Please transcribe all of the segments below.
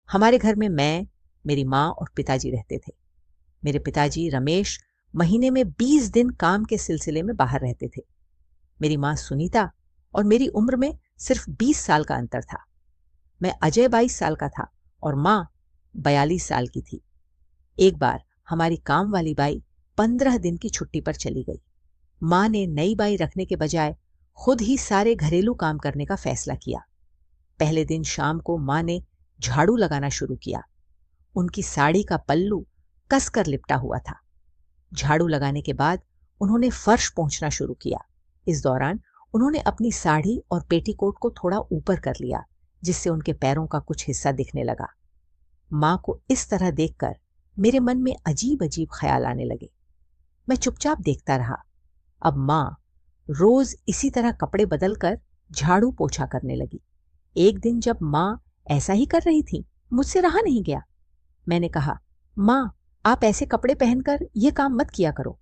हमारे घर में मैं, मेरी माँ और पिताजी रहते थे। मेरे पिताजी रमेश महीने में 20 दिन काम के सिलसिले में बाहर रहते थे। मेरी माँ सुनीता और मेरी उम्र में सिर्फ 20 साल का अंतर था। मैं अजय 22 साल का था और माँ 42 साल की थी। एक बार हमारी काम वाली बाई 15 दिन की छुट्टी पर चली गई। माँ ने नई बाई रखने के बजाय खुद ही सारे घरेलू काम करने का फैसला किया। पहले दिन शाम को माँ ने झाड़ू लगाना शुरू किया। उनकी साड़ी का पल्लू कसकर लिपटा हुआ था। झाड़ू लगाने के बाद उन्होंने फर्श पोंछना शुरू किया। इस दौरान उन्होंने अपनी साड़ी और पेटीकोट को थोड़ा ऊपर कर लिया, जिससे उनके पैरों का कुछ हिस्सा दिखने लगा। माँ को इस तरह देखकर मेरे मन में अजीब अजीब ख्याल आने लगे। मैं चुपचाप देखता रहा। अब माँ रोज इसी तरह कपड़े बदलकर झाड़ू पोछा करने लगी। एक दिन जब माँ ऐसा ही कर रही थी, मुझसे रहा नहीं गया। मैंने कहा, माँ, आप ऐसे कपड़े पहनकर ये काम मत किया करो।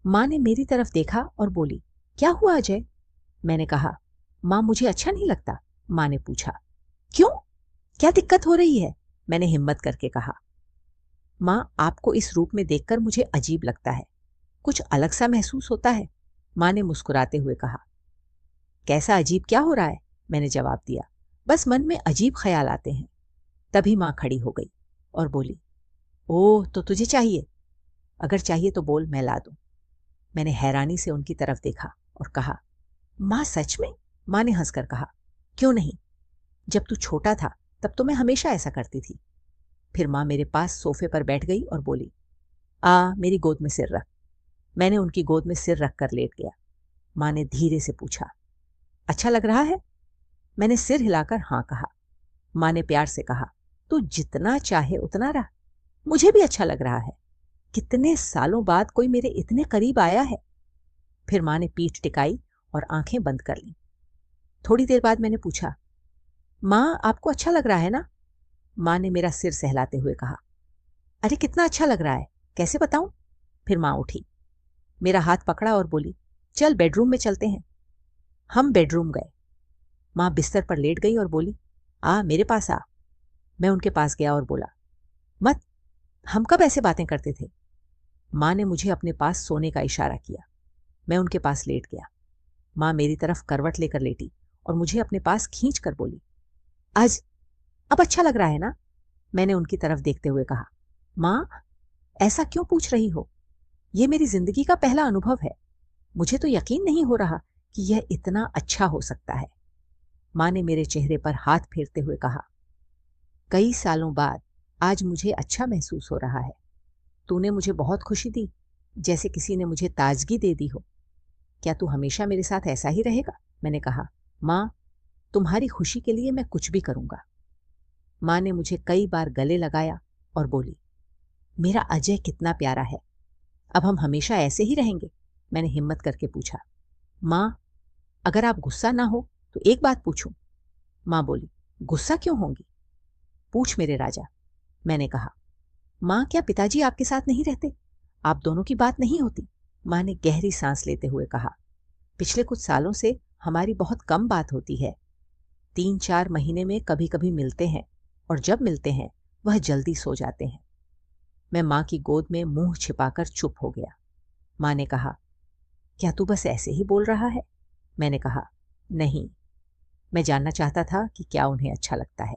माँ ने मेरी तरफ देखा और बोली, क्या हुआ अजय? मैंने कहा, माँ, मुझे अच्छा नहीं लगता। माँ ने पूछा, क्यों? क्या दिक्कत हो रही है? मैंने हिम्मत करके कहा, माँ, आपको इस रूप में देखकर मुझे अजीब लगता है, कुछ अलग सा महसूस होता है। माँ ने मुस्कुराते हुए कहा, कैसा अजीब क्या हो रहा है? मैंने जवाब दिया, बस मन में अजीब ख्याल आते हैं। तभी माँ खड़ी हो गई और बोली, ओह, तो तुझे चाहिए? अगर चाहिए तो बोल, मैं ला दूं। मैंने हैरानी से उनकी तरफ देखा और कहा, माँ, सच में? माँ ने हंसकर कहा, क्यों नहीं, जब तू छोटा था तब तो मैं हमेशा ऐसा करती थी। फिर माँ मेरे पास सोफे पर बैठ गई और बोली, मेरी गोद में सिर रख। मैंने उनकी गोद में सिर रख कर लेट गया। माँ ने धीरे से पूछा, अच्छा लग रहा है? मैंने सिर हिलाकर हाँ कहा। माँ ने प्यार से कहा, तू जितना चाहे उतना रह, मुझे भी अच्छा लग रहा है। कितने सालों बाद कोई मेरे इतने करीब आया है। फिर माँ ने पीठ टिकाई और आंखें बंद कर लीं। थोड़ी देर बाद मैंने पूछा, माँ, आपको अच्छा लग रहा है ना? माँ ने मेरा सिर सहलाते हुए कहा, अरे कितना अच्छा लग रहा है, कैसे बताऊं? फिर माँ उठी, मेरा हाथ पकड़ा और बोली, चल बेडरूम में चलते हैं। हम बेडरूम गए। माँ बिस्तर पर लेट गई और बोली, मेरे पास आ। मैं उनके पास गया और बोला, मत, हम कब ऐसे बातें करते थे? माँ ने मुझे अपने पास सोने का इशारा किया। मैं उनके पास लेट गया। माँ मेरी तरफ करवट लेकर लेटी और मुझे अपने पास खींच कर बोली, आज अब अच्छा लग रहा है ना? मैंने उनकी तरफ देखते हुए कहा, माँ, ऐसा क्यों पूछ रही हो? ये मेरी जिंदगी का पहला अनुभव है। मुझे तो यकीन नहीं हो रहा कि यह इतना अच्छा हो सकता है। माँ ने मेरे चेहरे पर हाथ फेरते हुए कहा, कई सालों बाद आज मुझे अच्छा महसूस हो रहा है। तूने मुझे बहुत खुशी दी, जैसे किसी ने मुझे ताजगी दे दी हो। क्या तू हमेशा मेरे साथ ऐसा ही रहेगा? मैंने कहा, माँ, तुम्हारी खुशी के लिए मैं कुछ भी करूंगा। माँ ने मुझे कई बार गले लगाया और बोली, मेरा अजय कितना प्यारा है। अब हम हमेशा ऐसे ही रहेंगे? मैंने हिम्मत करके पूछा। माँ, अगर आप गुस्सा ना हो तो एक बात पूछूं? माँ बोली, गुस्सा क्यों होंगी? पूछ मेरे राजा। मैंने कहा, माँ, क्या पिताजी आपके साथ नहीं रहते? आप दोनों की बात नहीं होती? माँ ने गहरी सांस लेते हुए कहा, पिछले कुछ सालों से हमारी बहुत कम बात होती है। 3-4 महीने में कभी कभी मिलते हैं और जब मिलते हैं वह जल्दी सो जाते हैं। मैं माँ की गोद में मुंह छिपाकर चुप हो गया। माँ ने कहा, क्या तू बस ऐसे ही बोल रहा है? मैंने कहा, नहीं, मैं जानना चाहता था कि क्या उन्हें अच्छा लगता है।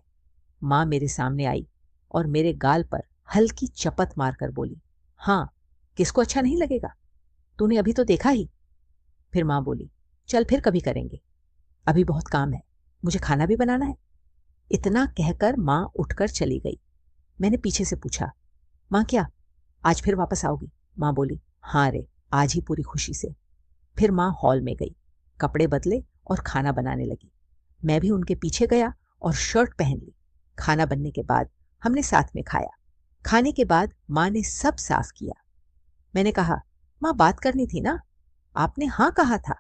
माँ मेरे सामने आई और मेरे गाल पर हल्की चपत मारकर बोली, हाँ, किसको अच्छा नहीं लगेगा? तूने अभी तो देखा ही। फिर माँ बोली, चल फिर कभी करेंगे, अभी बहुत काम है, मुझे खाना भी बनाना है। इतना कहकर माँ उठकर चली गई। मैंने पीछे से पूछा, माँ, क्या आज फिर वापस आओगी? माँ बोली, हाँ रे, आज ही पूरी खुशी से। फिर माँ हॉल में गई, कपड़े बदले और खाना बनाने लगी। मैं भी उनके पीछे गया और शर्ट पहन ली। खाना बनने के बाद हमने साथ में खाया। खाने के बाद माँ ने सब साफ किया। मैंने कहा, माँ, बात करनी थी ना? आपने हाँ कहा था।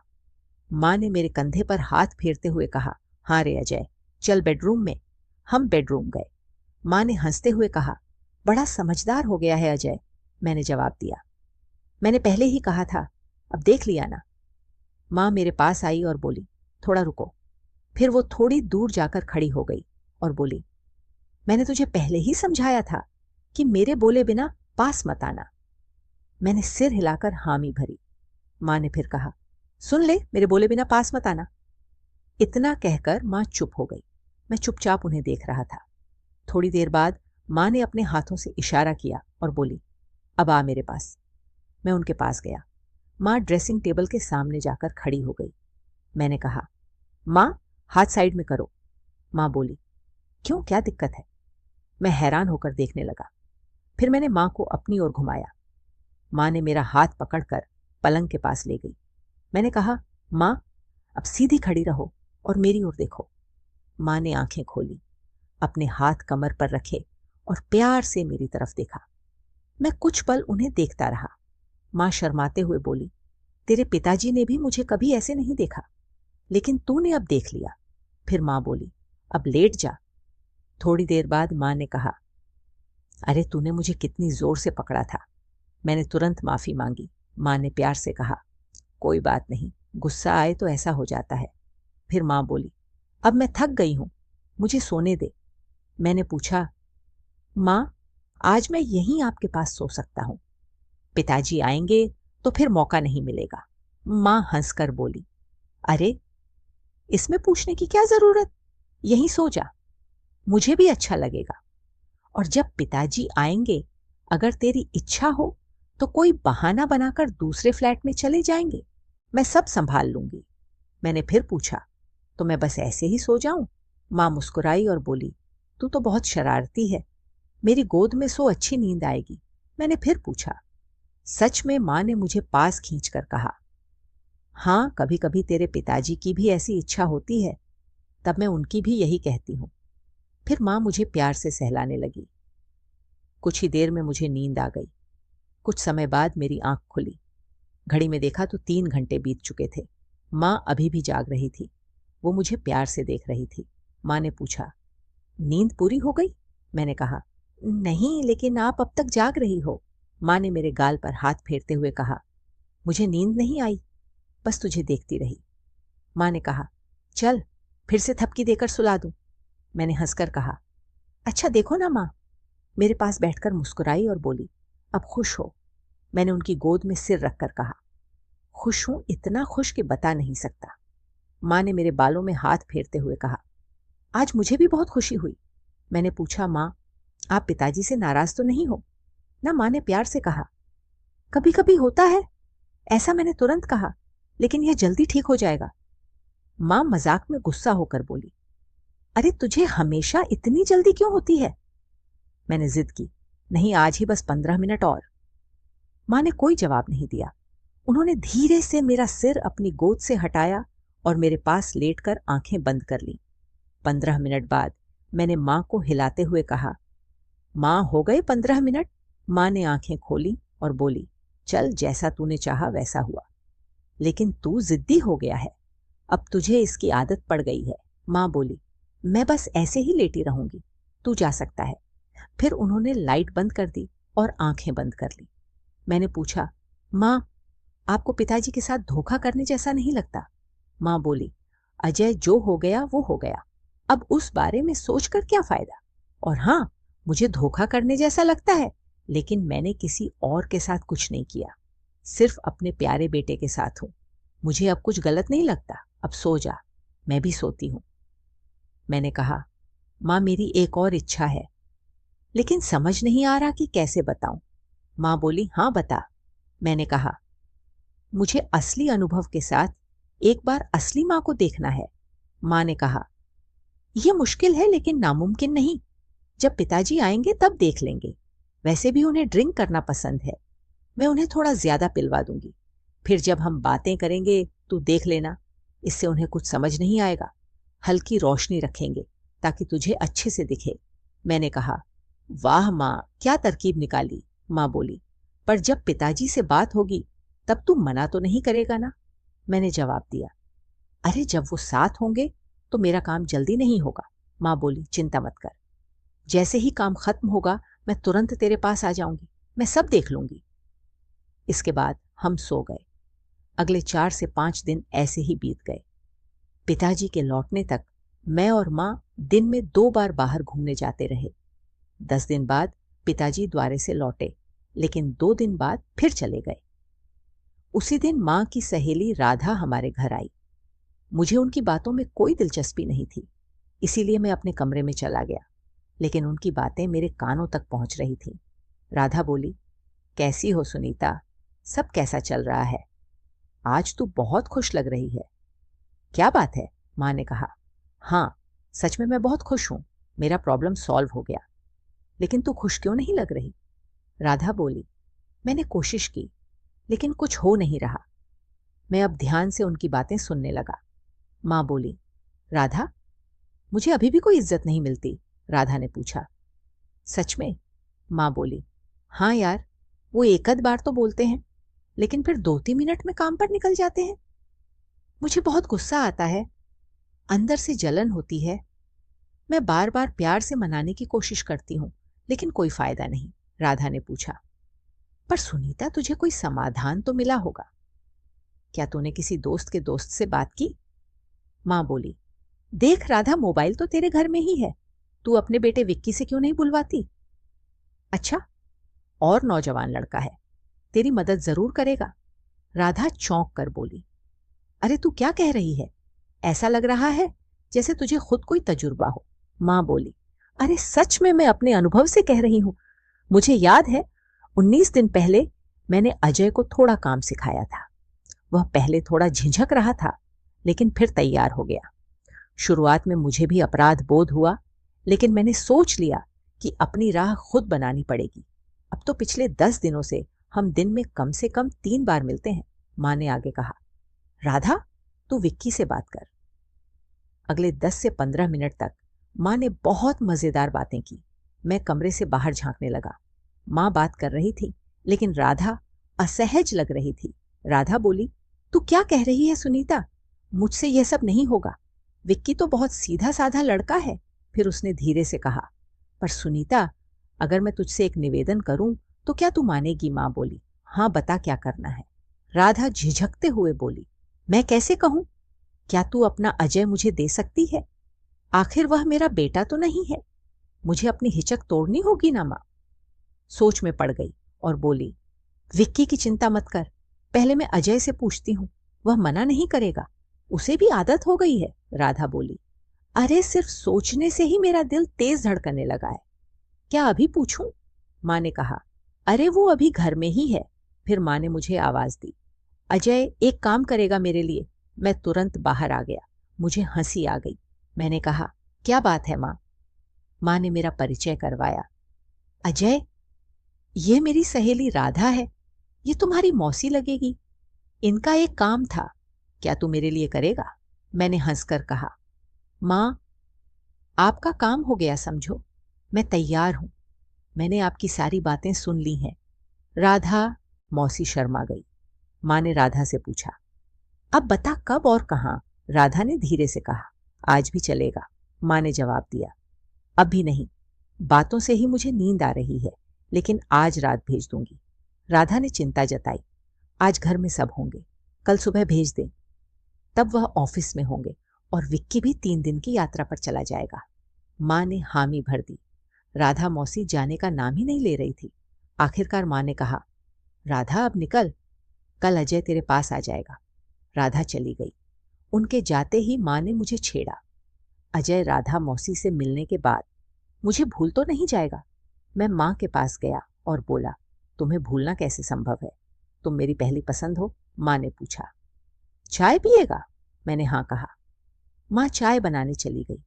माँ ने मेरे कंधे पर हाथ फेरते हुए कहा, हाँ रे अजय, चल बेडरूम में। हम बेडरूम गए। माँ ने हंसते हुए कहा, बड़ा समझदार हो गया है अजय। मैंने जवाब दिया, मैंने पहले ही कहा था, अब देख लिया ना। माँ मेरे पास आई और बोली, थोड़ा रुको। फिर वो थोड़ी दूर जाकर खड़ी हो गई और बोली, मैंने तुझे पहले ही समझाया था कि मेरे बोले बिना पास मत आना। मैंने सिर हिलाकर हामी भरी। माँ ने फिर कहा, सुन ले, मेरे बोले बिना पास मत आना। इतना कहकर माँ चुप हो गई। मैं चुपचाप उन्हें देख रहा था। थोड़ी देर बाद माँ ने अपने हाथों से इशारा किया और बोली, अब आ मेरे पास। मैं उनके पास गया। माँ ड्रेसिंग टेबल के सामने जाकर खड़ी हो गई। मैंने कहा, माँ, हाथ साइड में करो। माँ बोली, क्यों, क्या दिक्कत है? मैं हैरान होकर देखने लगा। फिर मैंने माँ को अपनी ओर घुमाया। माँ ने मेरा हाथ पकड़कर पलंग के पास ले गई। मैंने कहा, माँ, अब सीधी खड़ी रहो और मेरी ओर देखो। माँ ने आंखें खोली, अपने हाथ कमर पर रखे और प्यार से मेरी तरफ देखा। मैं कुछ पल उन्हें देखता रहा। माँ शर्माते हुए बोली, तेरे पिताजी ने भी मुझे कभी ऐसे नहीं देखा, लेकिन तूने अब देख लिया। फिर माँ बोली, अब लेट जा। थोड़ी देर बाद माँ ने कहा, अरे तूने मुझे कितनी जोर से पकड़ा था। मैंने तुरंत माफी मांगी। माँ ने प्यार से कहा, कोई बात नहीं, गुस्सा आए तो ऐसा हो जाता है। फिर माँ बोली, अब मैं थक गई हूं, मुझे सोने दे। मैंने पूछा, माँ, आज मैं यहीं आपके पास सो सकता हूं, पिताजी आएंगे तो फिर मौका नहीं मिलेगा। माँ हंसकर बोली, अरे इसमें पूछने की क्या जरूरत, यहीं सो जा, मुझे भी अच्छा लगेगा। और जब पिताजी आएंगे, अगर तेरी इच्छा हो तो कोई बहाना बनाकर दूसरे फ्लैट में चले जाएंगे, मैं सब संभाल लूंगी। मैंने फिर पूछा, तो मैं बस ऐसे ही सो जाऊं? माँ मुस्कुराई और बोली, तू तो बहुत शरारती है, मेरी गोद में सो, अच्छी नींद आएगी। मैंने फिर पूछा। सच में माँ ने मुझे पास खींचकर कहा, हाँ, कभी कभी तेरे पिताजी की भी ऐसी इच्छा होती है, तब मैं उनकी भी यही कहती हूँ। फिर माँ मुझे प्यार से सहलाने लगी। कुछ ही देर में मुझे नींद आ गई। कुछ समय बाद मेरी आंख खुली। घड़ी में देखा तो 3 घंटे बीत चुके थे। माँ अभी भी जाग रही थी। वो मुझे प्यार से देख रही थी। माँ ने पूछा, नींद पूरी हो गई? मैंने कहा, नहीं, लेकिन आप अब तक जाग रही हो। माँ ने मेरे गाल पर हाथ फेरते हुए कहा, मुझे नींद नहीं आई, बस तुझे देखती रही। माँ ने कहा, चल फिर से थपकी देकर सुला दूं। मैंने हंसकर कहा, अच्छा देखो ना माँ। मेरे पास बैठकर मुस्कुराई और बोली, अब खुश हो? मैंने उनकी गोद में सिर रखकर कहा, खुश हूं, इतना खुश कि बता नहीं सकता। माँ ने मेरे बालों में हाथ फेरते हुए कहा, आज मुझे भी बहुत खुशी हुई। मैंने पूछा, माँ, आप पिताजी से नाराज तो नहीं हो ना? माँ ने प्यार से कहा, कभी कभी होता है ऐसा। मैंने तुरंत कहा, लेकिन यह जल्दी ठीक हो जाएगा। माँ मजाक में गुस्सा होकर बोली, अरे तुझे हमेशा इतनी जल्दी क्यों होती है? मैंने जिद की, नहीं, आज ही बस 15 मिनट और। माँ ने कोई जवाब नहीं दिया। उन्होंने धीरे से मेरा सिर अपनी गोद से हटाया और मेरे पास लेटकर आंखें बंद कर ली। 15 मिनट बाद मैंने माँ को हिलाते हुए कहा, माँ, हो गए 15 मिनट? माँ ने आंखें खोली और बोली, चल, जैसा तूने चाहा वैसा हुआ, लेकिन तू जिद्दी हो गया है, अब तुझे इसकी आदत पड़ गई है। माँ बोली, मैं बस ऐसे ही लेटी रहूंगी, तू जा सकता है। फिर उन्होंने लाइट बंद कर दी और आंखें बंद कर ली। मैंने पूछा, माँ, आपको पिताजी के साथ धोखा करने जैसा नहीं लगता? माँ बोली, अजय, जो हो गया वो हो गया, अब उस बारे में सोचकर क्या फायदा। और हाँ, मुझे धोखा करने जैसा लगता है, लेकिन मैंने किसी और के साथ कुछ नहीं किया, सिर्फ अपने प्यारे बेटे के साथ हूं। मुझे अब कुछ गलत नहीं लगता, अब सो जा। मैं भी सोती हूं। मैंने कहा, माँ, मेरी एक और इच्छा है, लेकिन समझ नहीं आ रहा कि कैसे बताऊं। माँ बोली, हाँ बता। मैंने कहा, मुझे असली अनुभव के साथ एक बार असली माँ को देखना है। माँ ने कहा, यह मुश्किल है लेकिन नामुमकिन नहीं, जब पिताजी आएंगे तब देख लेंगे। वैसे भी उन्हें ड्रिंक करना पसंद है, मैं उन्हें थोड़ा ज्यादा पिलवा दूंगी। फिर जब हम बातें करेंगे तू देख लेना, इससे उन्हें कुछ समझ नहीं आएगा। हल्की रोशनी रखेंगे ताकि तुझे अच्छे से दिखे। मैंने कहा, वाह माँ, क्या तरकीब निकाली। माँ बोली, पर जब पिताजी से बात होगी तब तू मना तो नहीं करेगा ना? मैंने जवाब दिया, अरे जब वो साथ होंगे तो मेरा काम जल्दी नहीं होगा। माँ बोली, चिंता मत कर, जैसे ही काम खत्म होगा मैं तुरंत तेरे पास आ जाऊंगी, मैं सब देख लूंगी। इसके बाद हम सो गए। अगले 4 से 5 दिन ऐसे ही बीत गए। पिताजी के लौटने तक मैं और माँ दिन में 2 बार बाहर घूमने जाते रहे। 10 दिन बाद पिताजी द्वारे से लौटे, लेकिन 2 दिन बाद फिर चले गए। उसी दिन माँ की सहेली राधा हमारे घर आई। मुझे उनकी बातों में कोई दिलचस्पी नहीं थी, इसीलिए मैं अपने कमरे में चला गया, लेकिन उनकी बातें मेरे कानों तक पहुंच रही थीं। राधा बोली, कैसी हो सुनीता? सब कैसा चल रहा है? आज तू बहुत खुश लग रही है। क्या बात है? माँ ने कहा। हाँ, सच में मैं बहुत खुश हूं। मेरा प्रॉब्लम सॉल्व हो गया। लेकिन तू खुश क्यों नहीं लग रही? राधा बोली, मैंने कोशिश की, लेकिन कुछ हो नहीं रहा। मैं अब ध्यान से उनकी बातें सुनने लगा। माँ बोली, राधा, मुझे अभी भी कोई इज्जत नहीं मिलती? राधा ने पूछा। सच में? माँ बोली, हाँ यार, वो एक आध बार तो बोलते हैं, लेकिन फिर 2-3 मिनट में काम पर निकल जाते हैं। मुझे बहुत गुस्सा आता है, अंदर से जलन होती है। मैं बार बार प्यार से मनाने की कोशिश करती हूँ, लेकिन कोई फायदा नहीं। राधा ने पूछा, पर सुनीता, तुझे कोई समाधान तो मिला होगा। क्या तूने किसी दोस्त के दोस्त से बात की? माँ बोली, देख राधा, मोबाइल तो तेरे घर में ही है, तू अपने बेटे विक्की से क्यों नहीं बुलवाती? अच्छा, और नौजवान लड़का है, तेरी मदद जरूर करेगा। राधा चौंक कर बोली, अरे तू क्या कह रही है? ऐसा लग रहा है जैसे तुझे खुद कोई तजुर्बा हो। माँ बोली, अरे सच में मैं अपने अनुभव से कह रही हूं। मुझे याद है 19 दिन पहले मैंने अजय को थोड़ा काम सिखाया था। वह पहले थोड़ा झिझक रहा था, लेकिन फिर तैयार हो गया। शुरुआत में मुझे भी अपराध बोध हुआ, लेकिन मैंने सोच लिया कि अपनी राह खुद बनानी पड़ेगी। अब तो पिछले 10 दिनों से हम दिन में कम से कम 3 बार मिलते हैं। माँ ने आगे कहा, राधा, तू विक्की से बात कर। अगले 10 से 15 मिनट तक माँ ने बहुत मजेदार बातें की। मैं कमरे से बाहर झांकने लगा। माँ बात कर रही थी, लेकिन राधा असहज लग रही थी। राधा बोली, तू क्या कह रही है सुनीता? मुझसे यह सब नहीं होगा। विक्की तो बहुत सीधा साधा लड़का है। फिर उसने धीरे से कहा, पर सुनीता, अगर मैं तुझसे एक निवेदन करूं तो क्या तू मानेगी? माँ बोली, हाँ बता, क्या करना है? राधा झिझकते हुए बोली, मैं कैसे कहूं? क्या तू अपना अजय मुझे दे सकती है? आखिर वह मेरा बेटा तो नहीं है। मुझे अपनी हिचक तोड़नी होगी ना। माँ सोच में पड़ गई और बोली, विक्की की चिंता मत कर, पहले मैं अजय से पूछती हूँ, वह मना नहीं करेगा, उसे भी आदत हो गई है। राधा बोली, अरे सिर्फ सोचने से ही मेरा दिल तेज धड़कने लगा है। क्या अभी पूछूं? माँ ने कहा, अरे वो अभी घर में ही है। फिर माँ ने मुझे आवाज दी, अजय एक काम करेगा मेरे लिए। मैं तुरंत बाहर आ गया। मुझे हंसी आ गई। मैंने कहा, क्या बात है माँ? माँ ने मेरा परिचय करवाया। अजय, ये मेरी सहेली राधा है, ये तुम्हारी मौसी लगेगी। इनका एक काम था, क्या तू मेरे लिए करेगा? मैंने हंसकर कहा, माँ, आपका काम हो गया समझो, मैं तैयार हूं। मैंने आपकी सारी बातें सुन ली हैं। राधा, मौसी शर्मा गई। माँ ने राधा से पूछा, अब बता कब और कहाँ? राधा ने धीरे से कहा, आज भी चलेगा। माँ ने जवाब दिया, अब भी नहीं, बातों से ही मुझे नींद आ रही है, लेकिन आज रात भेज दूंगी। राधा ने चिंता जताई, आज घर में सब होंगे, कल सुबह भेज दें, तब वह ऑफिस में होंगे और विक्की भी 3 दिन की यात्रा पर चला जाएगा। माँ ने हामी भर दी। राधा मौसी जाने का नाम ही नहीं ले रही थी। आखिरकार माँ ने कहा, राधा अब निकल, कल अजय तेरे पास आ जाएगा। राधा चली गई। उनके जाते ही माँ ने मुझे छेड़ा, अजय राधा मौसी से मिलने के बाद मुझे भूल तो नहीं जाएगा? मैं माँ के पास गया और बोला, तुम्हें भूलना कैसे संभव है? तुम मेरी पहली पसंद हो। माँ ने पूछा, चाय पिएगा? मैंने हाँ कहा। माँ चाय बनाने चली गई।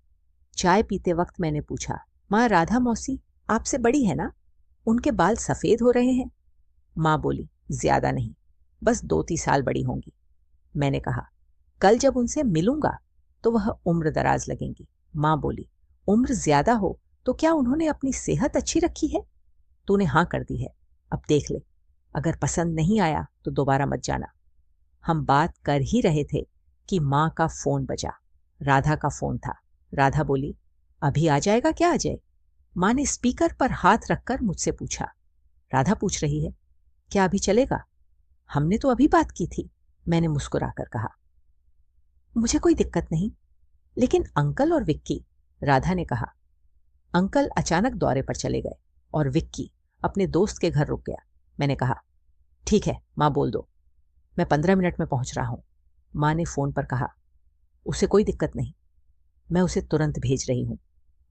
चाय पीते वक्त मैंने पूछा, माँ, राधा मौसी आपसे बड़ी है ना? उनके बाल सफेद हो रहे हैं। माँ बोली, ज्यादा नहीं, बस 2-3 साल बड़ी होंगी। मैंने कहा, कल जब उनसे मिलूंगा तो वह उम्र दराज लगेंगी। माँ बोली, उम्र ज्यादा हो तो क्या उन्होंने अपनी सेहत अच्छी रखी है? तूने हाँ कर दी है, अब देख ले, अगर पसंद नहीं आया तो दोबारा मत जाना। हम बात कर ही रहे थे कि माँ का फोन बजा। राधा का फोन था। राधा बोली, अभी आ जाएगा क्या अजय? माँ ने स्पीकर पर हाथ रखकर मुझसे पूछा। राधा पूछ रही है, क्या अभी चलेगा? हमने तो अभी बात की थी। मैंने मुस्कुराकर कहा, मुझे कोई दिक्कत नहीं, लेकिन अंकल और विक्की। राधा ने कहा, अंकल अचानक दौरे पर चले गए और विक्की अपने दोस्त के घर रुक गया। मैंने कहा, ठीक है माँ, बोल दो, मैं 15 मिनट में पहुंच रहा हूं। माँ ने फोन पर कहा, उसे कोई दिक्कत नहीं, मैं उसे तुरंत भेज रही हूं,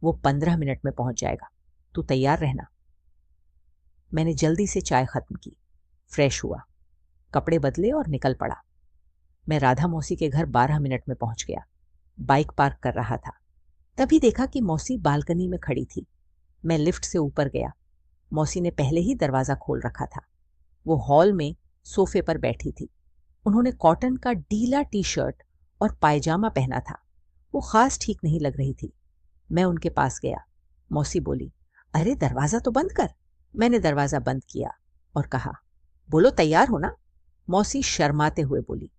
वो 15 मिनट में पहुंच जाएगा, तू तैयार रहना। मैंने जल्दी से चाय खत्म की, फ्रेश हुआ, कपड़े बदले और निकल पड़ा। मैं राधा मौसी के घर 12 मिनट में पहुंच गया। बाइक पार्क कर रहा था, तभी देखा कि मौसी बालकनी में खड़ी थी। मैं लिफ्ट से ऊपर गया। मौसी ने पहले ही दरवाज़ा खोल रखा था। वो हॉल में सोफे पर बैठी थी। उन्होंने कॉटन का ढीला टी शर्ट और पायजामा पहना था। वो खास ठीक नहीं लग रही थी। मैं उनके पास गया। मौसी बोली, अरे दरवाज़ा तो बंद कर। मैंने दरवाज़ा बंद किया और कहा, बोलो तैयार हो ना। मौसी शर्माते हुए बोली,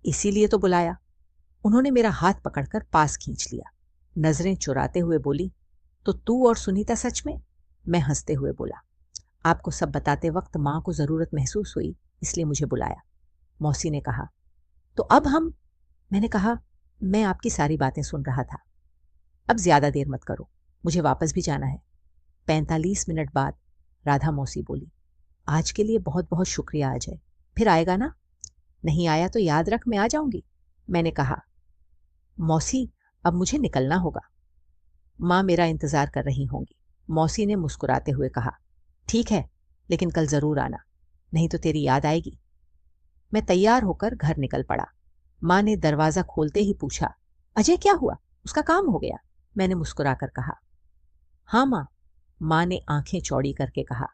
इसीलिए तो बुलाया। उन्होंने मेरा हाथ पकड़कर पास खींच लिया। नजरें चुराते हुए बोली, तो तू और सुनीता सच में? मैं हंसते हुए बोला, आपको सब बताते वक्त माँ को ज़रूरत महसूस हुई, इसलिए मुझे बुलाया। मौसी ने कहा, तो अब हम? मैंने कहा, मैं आपकी सारी बातें सुन रहा था। अब ज़्यादा देर मत करो, मुझे वापस भी जाना है। 45 मिनट बाद राधा मौसी बोली, आज के लिए बहुत बहुत शुक्रिया अजय, फिर आएगा ना? नहीं आया तो याद रख, मैं आ जाऊंगी। मैंने कहा, मौसी अब मुझे निकलना होगा, माँ मेरा इंतज़ार कर रही होंगी। मौसी ने मुस्कुराते हुए कहा, ठीक है, लेकिन कल ज़रूर आना, नहीं तो तेरी याद आएगी। मैं तैयार होकर घर निकल पड़ा। माँ ने दरवाज़ा खोलते ही पूछा, अजय क्या हुआ, उसका काम हो गया? मैंने मुस्कुराकर कहा, हाँ माँ ने आंखें चौड़ी करके कहा,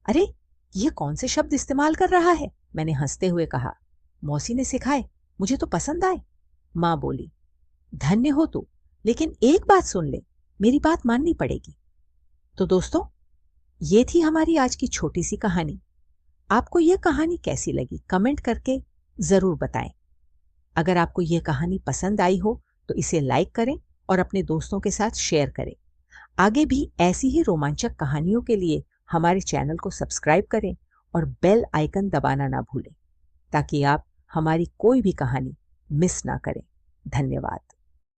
अरे ये कौन से शब्द इस्तेमाल कर रहा है? मैंने हंसते हुए कहा, मौसी ने सिखाए, मुझे तो पसंद आए। माँ बोली, धन्य हो तू, लेकिन एक बात सुन ले, मेरी बात माननी पड़ेगी। तो दोस्तों, ये थी हमारी आज की छोटी सी कहानी। आपको ये कहानी कैसी लगी कमेंट करके ज़रूर बताएं। अगर आपको ये कहानी पसंद आई हो तो इसे लाइक करें और अपने दोस्तों के साथ शेयर करें। आगे भी ऐसी ही रोमांचक कहानियों के लिए हमारे चैनल को सब्सक्राइब करें और बेल आइकन दबाना ना भूलें, ताकि आप हमारी कोई भी कहानी मिस ना करें। धन्यवाद।